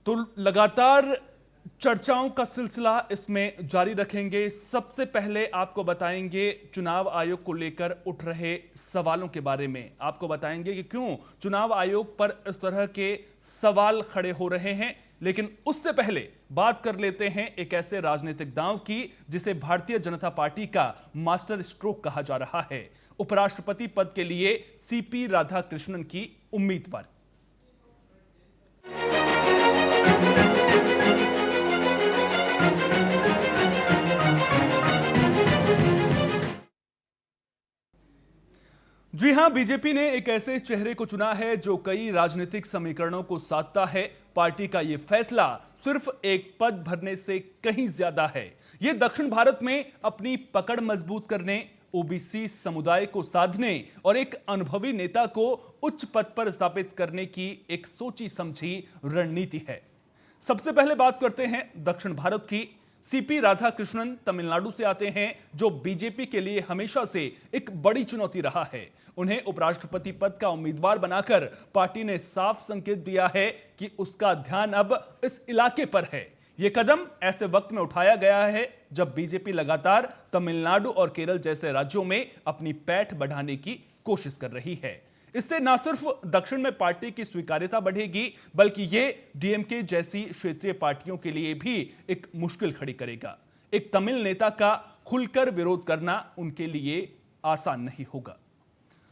तो लगातार चर्चाओं का सिलसिला इसमें जारी रखेंगे। सबसे पहले आपको बताएंगे चुनाव आयोग को लेकर उठ रहे सवालों के बारे में। आपको बताएंगे कि क्यों चुनाव आयोग पर इस तरह के सवाल खड़े हो रहे हैं। लेकिन उससे पहले बात कर लेते हैं एक ऐसे राजनीतिक दांव की जिसे भारतीय जनता पार्टी का मास्टर स्ट्रोक कहा जा रहा है। उपराष्ट्रपति पद के लिए सीपी राधाकृष्णन की उम्मीदवार। जी हां, बीजेपी ने एक ऐसे चेहरे को चुना है जो कई राजनीतिक समीकरणों को साधता है। पार्टी का यह फैसला सिर्फ एक पद भरने से कहीं ज्यादा है। यह दक्षिण भारत में अपनी पकड़ मजबूत करने, ओबीसी समुदाय को साधने और एक अनुभवी नेता को उच्च पद पर स्थापित करने की एक सोची समझी रणनीति है। सबसे पहले बात करते हैं दक्षिण भारत की। सीपी राधाकृष्णन तमिलनाडु से आते हैं, जो बीजेपी के लिए हमेशा से एक बड़ी चुनौती रहा है। उन्हें उपराष्ट्रपति पद का उम्मीदवार बनाकर पार्टी ने साफ संकेत दिया है कि उसका ध्यान अब इस इलाके पर है। यह कदम ऐसे वक्त में उठाया गया है जब बीजेपी लगातार तमिलनाडु और केरल जैसे राज्यों में अपनी पैठ बढ़ाने की कोशिश कर रही है। इससे न सिर्फ दक्षिण में पार्टी की स्वीकार्यता बढ़ेगी, बल्कि यह डीएमके जैसी क्षेत्रीय पार्टियों के लिए भी एक मुश्किल खड़ी करेगा। एक तमिल नेता का खुलकर विरोध करना उनके लिए आसान नहीं होगा।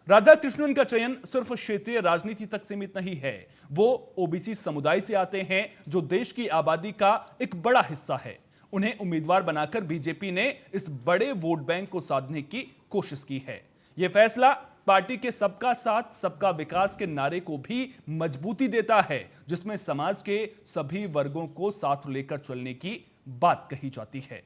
राधाकृष्णन का चयन सिर्फ क्षेत्रीय राजनीति तक सीमित नहीं है। वो ओबीसी समुदाय से आते हैं, जो देश की आबादी का एक बड़ा हिस्सा है। उन्हें उम्मीदवार बनाकर बीजेपी ने इस बड़े वोट बैंक को साधने की कोशिश की है। यह फैसला पार्टी के सबका साथ सबका विकास के नारे को भी मजबूती देता है, जिसमें समाज के सभी वर्गों को साथ लेकर चलने की बात कही जाती है।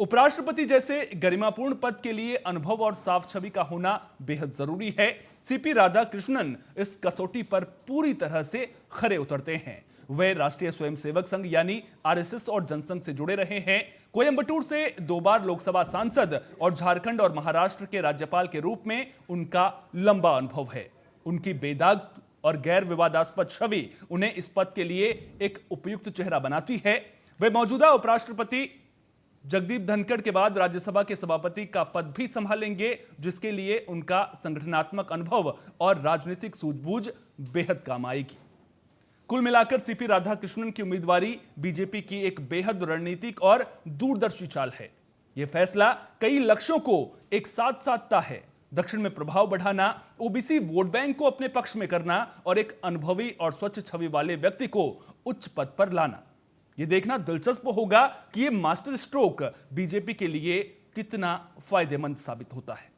उपराष्ट्रपति जैसे गरिमापूर्ण पद के लिए अनुभव और साफ छवि का होना बेहद जरूरी है। सीपी राधाकृष्णन इस कसौटी पर पूरी तरह से खरे उतरते हैं। वे राष्ट्रीय स्वयंसेवक संघ यानी आरएसएस और जनसंघ से जुड़े रहे हैं। कोयंबटूर से 2 बार लोकसभा सांसद और झारखंड और महाराष्ट्र के राज्यपाल के रूप में उनका लंबा अनुभव है। उनकी बेदाग और गैर विवादास्पद छवि उन्हें इस पद के लिए एक उपयुक्त चेहरा बनाती है। वे मौजूदा उपराष्ट्रपति जगदीप धनखड़ के बाद राज्यसभा के सभापति का पद भी संभालेंगे, जिसके लिए उनका संगठनात्मक अनुभव और राजनीतिक सूझबूझ बेहद काम आएगी। कुल मिलाकर सीपी राधाकृष्णन की उम्मीदवारी बीजेपी की एक बेहद रणनीतिक और दूरदर्शी चाल है। यह फैसला कई लक्ष्यों को एक साथ साधता है। दक्षिण में प्रभाव बढ़ाना, ओबीसी वोट बैंक को अपने पक्ष में करना और एक अनुभवी और स्वच्छ छवि वाले व्यक्ति को उच्च पद पर लाना। यह देखना दिलचस्प होगा कि यह मास्टर स्ट्रोक बीजेपी के लिए कितना फायदेमंद साबित होता है।